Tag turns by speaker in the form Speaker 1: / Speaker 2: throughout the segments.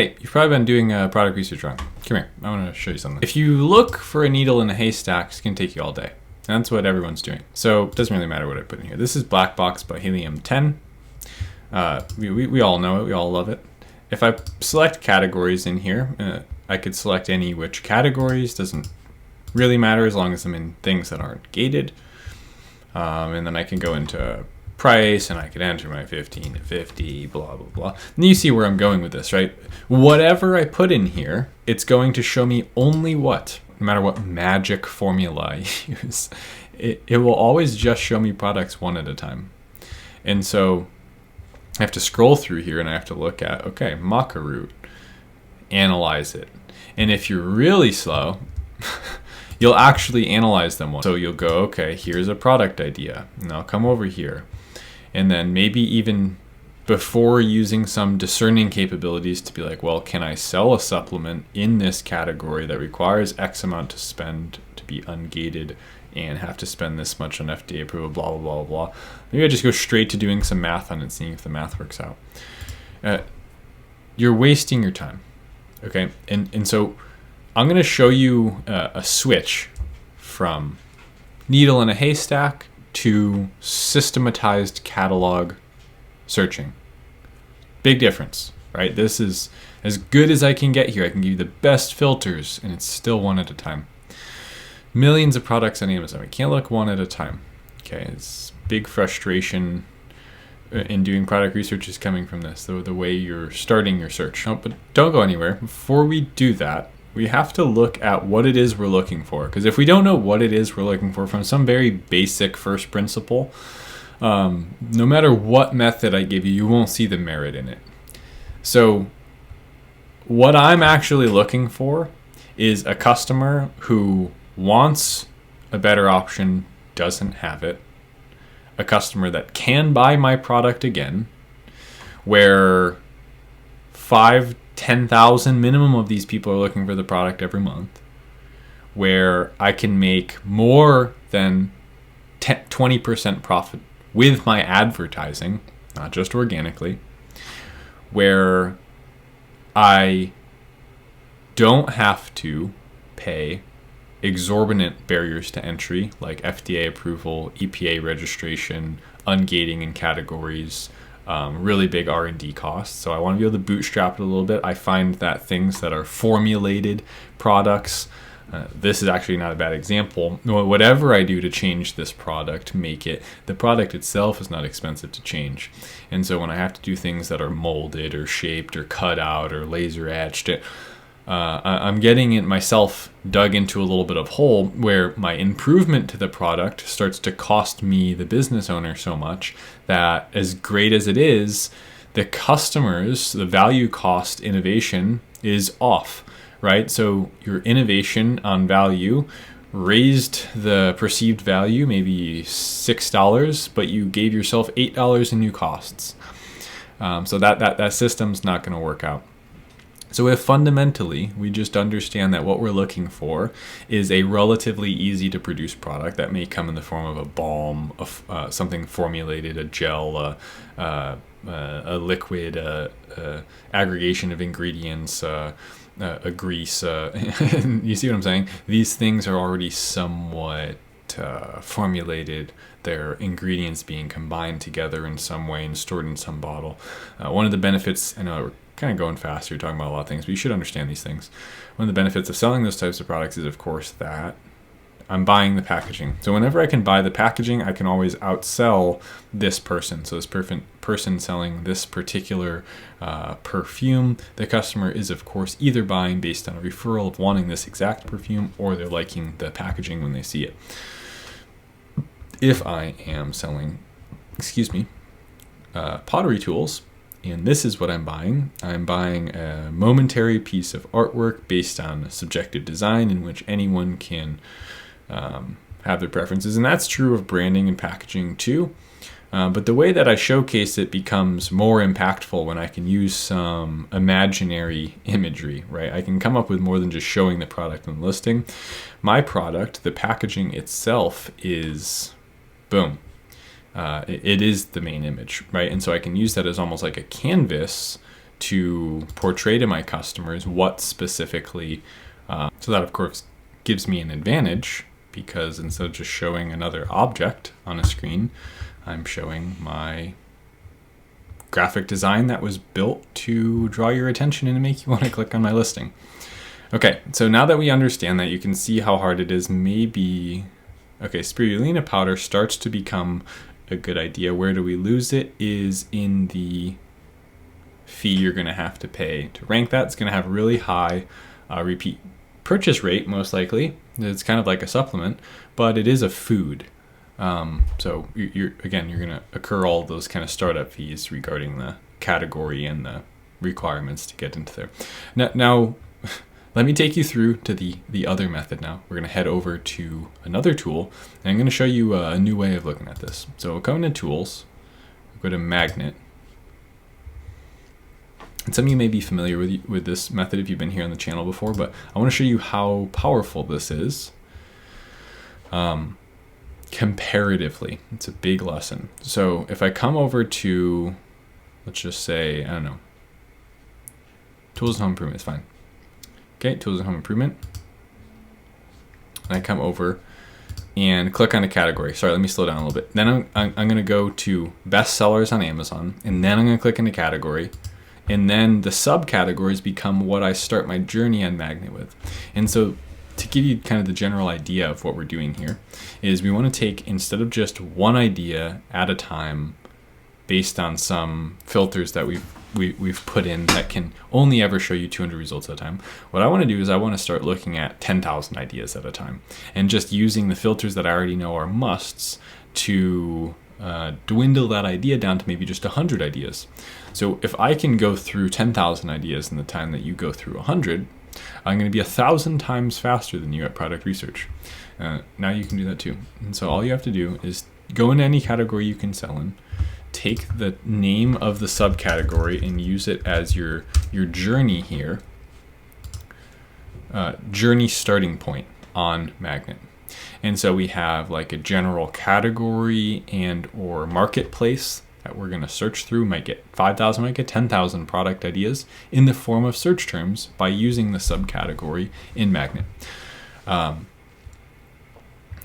Speaker 1: Hey, you've probably been doing product research wrong. Come here, I want to show you something. If you look for a needle in a haystack, it's going to take you all day. And that's what everyone's doing. So it doesn't really matter what I put in here. This is Black Box by Helium-10. We all know it, we all love it. If I select categories in here, I could select any which categories, doesn't really matter as long as I'm in things that aren't gated. And then I can go into price and I could enter my 15 to 50, blah, blah, blah. And you see where I'm going with this, right? Whatever I put in here, it's going to show me only what, no matter what magic formula I use, it will always just show me products one at a time. And so I have to scroll through here and I have to look at, okay, maca root, analyze it. And if you're really slow, you'll actually analyze them. So you'll go, okay, here's a product idea. And I'll come over here. And then maybe even before using some discerning capabilities to be like, well, can I sell a supplement in this category that requires X amount to spend to be ungated and have to spend this much on FDA approval, blah, blah, blah, blah. Maybe I just go straight to doing some math on it, seeing if the math works out. You're wasting your time, okay? And so I'm going to show you a switch from needle in a haystack to systematized catalog searching. Big difference, right? This is as good as I can get here. I can give you the best filters and it's still one at a time. Millions of products on Amazon. We can't look one at a time. Okay, it's big frustration in doing product research is coming from this, the way you're starting your search. But don't go anywhere. Before we do that, we have to look at what it is we're looking for. Because if we don't know what it is we're looking for from some very basic first principle, no matter what method I give you, you won't see the merit in it. So what I'm actually looking for is a customer who wants a better option, doesn't have it. A customer that can buy my product again, where 10,000 minimum of these people are looking for the product every month, where I can make more than 20% profit with my advertising, not just organically, where I don't have to pay exorbitant barriers to entry like FDA approval, EPA registration, ungating in categories, really big R&D costs. So I want to be able to bootstrap it a little bit. I find that things that are formulated products, this is actually not a bad example. Whatever I do to change this product, make it, the product itself is not expensive to change. And so when I have to do things that are molded or shaped or cut out or laser etched, I'm getting it myself dug into a little bit of hole where my improvement to the product starts to cost me, the business owner, so much that as great as it is, the customers, the value cost innovation is off, right? So your innovation on value raised the perceived value, maybe $6, but you gave yourself $8 in new costs. So that system's not going to work out. So if fundamentally we just understand that what we're looking for is a relatively easy to produce product that may come in the form of a balm, something formulated, a gel, a liquid, aggregation of ingredients, a grease, you see what I'm saying? These things are already somewhat formulated, their ingredients being combined together in some way and stored in some bottle. One of the benefits, I know we're kind of going fast, you're talking about a lot of things, but you should understand these things. One of the benefits of selling those types of products is, of course, that I'm buying the packaging. So whenever I can buy the packaging, I can always outsell this person. So this person selling this particular perfume, the customer is, of course, either buying based on a referral of wanting this exact perfume, or they're liking the packaging when they see it. If I am selling, pottery tools, and this is what I'm buying a momentary piece of artwork based on a subjective design in which anyone can have their preferences. And that's true of branding and packaging too. But the way that I showcase it becomes more impactful when I can use some imaginary imagery, right? I can come up with more than just showing the product and listing. My product, the packaging itself is, boom. It is the main image, right? And so I can use that as almost like a canvas to portray to my customers what specifically, so that of course gives me an advantage, because instead of just showing another object on a screen, I'm showing my graphic design that was built to draw your attention and make you want to click on my listing. Okay, so now that we understand that, you can see how hard it is. Maybe, okay, spirulina powder starts to become a good idea. Where do we lose it is in the fee you're going to have to pay to rank that. It's going to have really high repeat purchase rate, most likely. It's kind of like a supplement, but it is a food. So you're going to incur all those kind of startup fees regarding the category and the requirements to get into there. Now let me take you through to the other method now. We're going to head over to another tool, and I'm going to show you a new way of looking at this. So we'll come into Tools, go to Magnet. And some of you may be familiar with this method if you've been here on the channel before, but I want to show you how powerful this is comparatively. It's a big lesson. So if I come over to, let's just say, I don't know, Tools and Home Improvement is fine. Okay, Tools and Home Improvement. And I come over and click on a category. Sorry, let me slow down a little bit. Then I'm going to go to best sellers on Amazon, and then I'm going to click in a category. And then the subcategories become what I start my journey on Magnet with. And so to give you kind of the general idea of what we're doing here is we want to take, instead of just one idea at a time based on some filters that we've put in that can only ever show you 200 results at a time. What I want to do is I want to start looking at 10,000 ideas at a time and just using the filters that I already know are musts to dwindle that idea down to maybe just 100 ideas. So if I can go through 10,000 ideas in the time that you go through 100, I'm going to be 1,000 times faster than you at product research. Now you can do that too. And so all you have to do is go into any category you can sell in, take the name of the subcategory and use it as your journey here, journey starting point on Magnet. And so we have like a general category and or marketplace that we're going to search through. Might get 5,000, might get 10,000 product ideas in the form of search terms by using the subcategory in Magnet.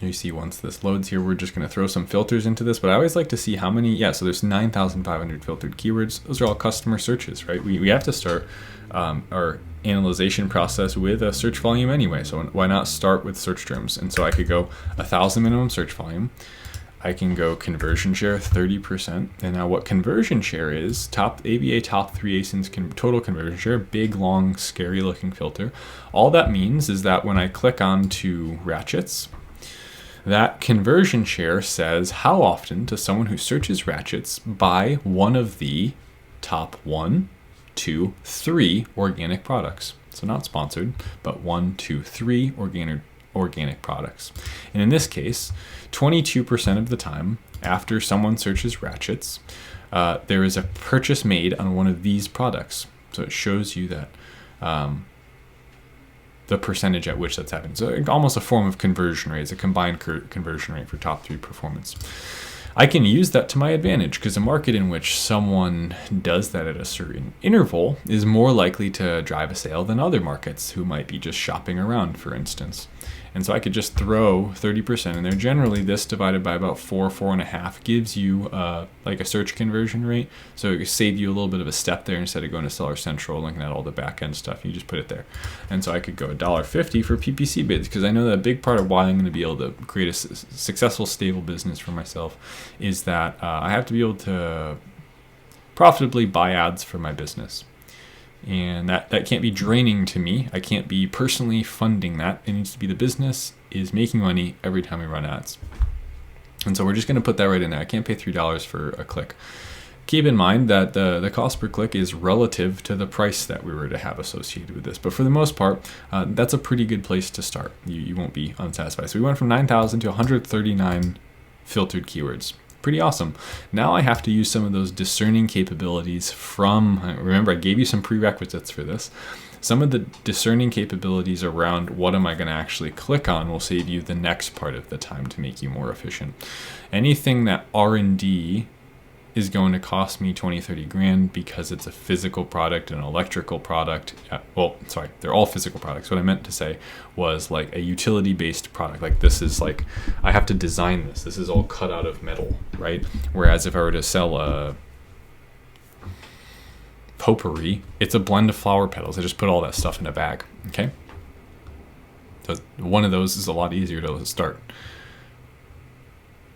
Speaker 1: You see, once this loads here, we're just going to throw some filters into this, but I always like to see how many, so there's 9,500 filtered keywords. Those are all customer searches, right? We have to start our analyzation process with a search volume anyway, so why not start with search terms? And so I could go 1,000 minimum search volume. I can go conversion share 30%. And now what conversion share is, top ABA top 3 ASINs total conversion share, big, long, scary looking filter. All that means is that when I click on to ratchets, that conversion share says how often does someone who searches ratchets buy one of the top 1, 2, 3 organic products. So not sponsored, but 1, 2, 3 organic products. And in this case, 22% of the time after someone searches ratchets, there is a purchase made on one of these products. So it shows you that the percentage at which that's happening. So almost a form of conversion rate. It's a combined conversion rate for top 3 performance. I can use that to my advantage because a market in which someone does that at a certain interval is more likely to drive a sale than other markets who might be just shopping around, for instance. And so I could just throw 30% in there. Generally, this divided by about 4.5 gives you like a search conversion rate. So it could save you a little bit of a step there instead of going to Seller Central, looking at all the back end stuff. You just put it there. And so I could go $1.50 for PPC bids because I know that a big part of why I'm going to be able to create a successful, stable business for myself is that I have to be able to profitably buy ads for my business. And that can't be draining to me. I can't be personally funding that. It needs to be the business is making money every time we run ads. And so we're just going to put that right in there. I can't pay $3 for a click. Keep in mind that the cost per click is relative to the price that we were to have associated with this. But for the most part, that's a pretty good place to start. You won't be unsatisfied. So we went from 9,000 to 139 filtered keywords. Pretty awesome. Now I have to use some of those discerning capabilities from, remember I gave you some prerequisites for this. Some of the discerning capabilities around what am I going to actually click on will save you the next part of the time to make you more efficient. Anything that R&D is going to cost me 20, 30 grand because it's a physical product, an electrical product. Well, sorry, they're all physical products. What I meant to say was like a utility-based product. Like this is like, I have to design this. This is all cut out of metal, right? Whereas if I were to sell a potpourri, it's a blend of flower petals. I just put all that stuff in a bag, okay? So one of those is a lot easier to start.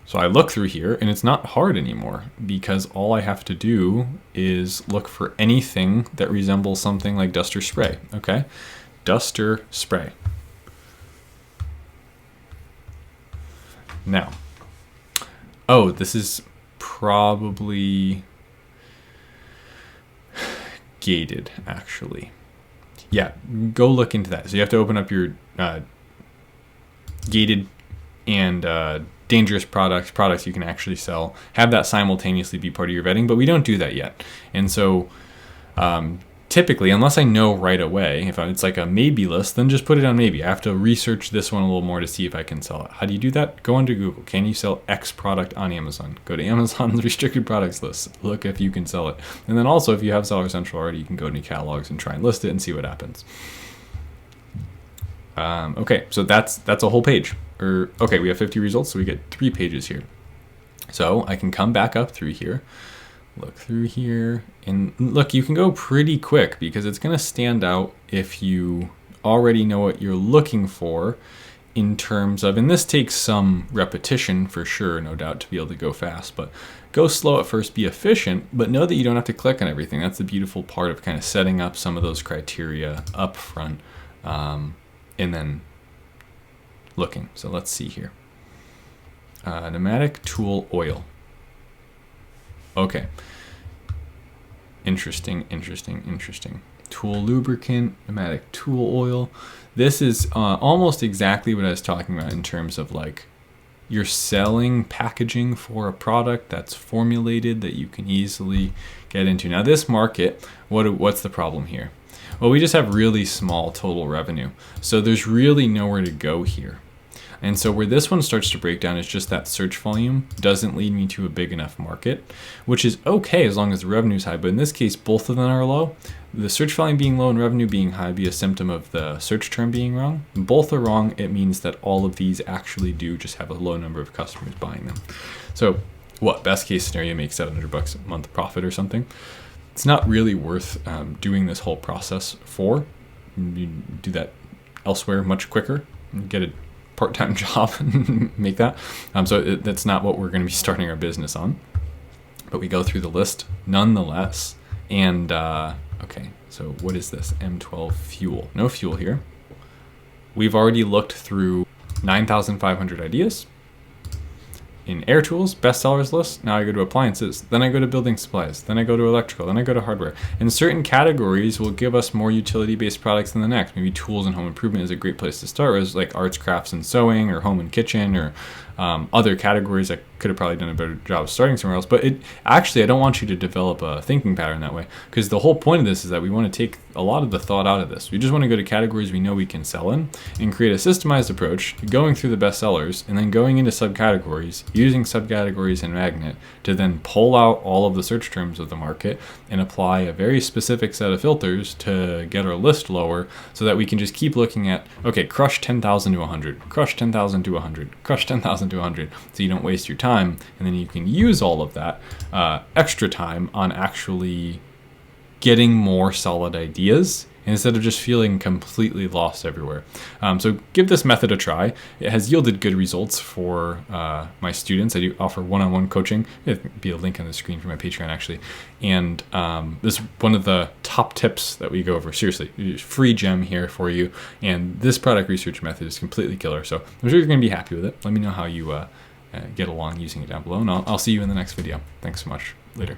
Speaker 1: So I look through here and it's not hard anymore because all I have to do is look for anything that resembles something like duster spray, okay? Duster spray. Now, oh, this is probably gated actually. Yeah, go look into that. So you have to open up your gated and dangerous products you can actually sell, have that simultaneously be part of your vetting, but we don't do that yet. And so typically, unless I know right away, if it's like a maybe list, then just put it on maybe. I have to research this one a little more to see if I can sell it. How do you do that? Go under Google. Can you sell X product on Amazon? Go to Amazon's restricted products list. Look if you can sell it. And then also, if you have Seller Central already, you can go into catalogs and try and list it and see what happens. Okay, so that's a whole page. Okay, we have 50 results, so we get 3 pages here. So I can come back up through here, look through here, and look, you can go pretty quick because it's going to stand out if you already know what you're looking for in terms of, and this takes some repetition for sure, no doubt, to be able to go fast, but go slow at first, be efficient, but know that you don't have to click on everything. That's the beautiful part of kind of setting up some of those criteria up front, and then looking. So let's see here. Pneumatic tool oil. Okay. Interesting. Tool lubricant, pneumatic tool oil. This is almost exactly what I was talking about in terms of like you're selling packaging for a product that's formulated that you can easily get into. Now this market, what's the problem here? Well, we just have really small total revenue. So there's really nowhere to go here. And so where this one starts to break down is just that search volume doesn't lead me to a big enough market, which is okay as long as the revenue is high. But in this case, both of them are low. The search volume being low and revenue being high be a symptom of the search term being wrong. When both are wrong, it means that all of these actually do just have a low number of customers buying them. So what, best case scenario, make $700 a month profit or something. It's not really worth doing this whole process for. You do that elsewhere much quicker and get a part-time job and make that. So that's not what we're going to be starting our business on. But we go through the list nonetheless. And okay, so what is this? M12 fuel. No fuel here. We've already looked through 9,500 ideas. In Air Tools, bestsellers list, now I go to appliances, then I go to building supplies, then I go to electrical, then I go to hardware. And certain categories will give us more utility-based products than the next. Maybe tools and home improvement is a great place to start, whereas like arts, crafts, and sewing, or home and kitchen, or other categories. I could have probably done a better job of starting somewhere else. But actually, I don't want you to develop a thinking pattern that way, because the whole point of this is that we want to take a lot of the thought out of this. We just want to go to categories we know we can sell in and create a systemized approach, going through the best sellers, and then going into subcategories, using subcategories in Magnet to then pull out all of the search terms of the market and apply a very specific set of filters to get our list lower so that we can just keep looking at, okay, crush 10,000 to 100, crush 10,000 to 100, crush 10,000 to 100, so you don't waste your time, and then you can use all of that extra time on actually getting more solid ideas instead of just feeling completely lost everywhere. So give this method a try. It has yielded good results for my students. I do offer one-on-one coaching. It'll be a link on the screen for my Patreon, actually. And this is one of the top tips that we go over. Seriously, free gem here for you. And this product research method is completely killer. So I'm sure you're going to be happy with it. Let me know how you get along using it down below, and I'll see you in the next video. Thanks so much. Later.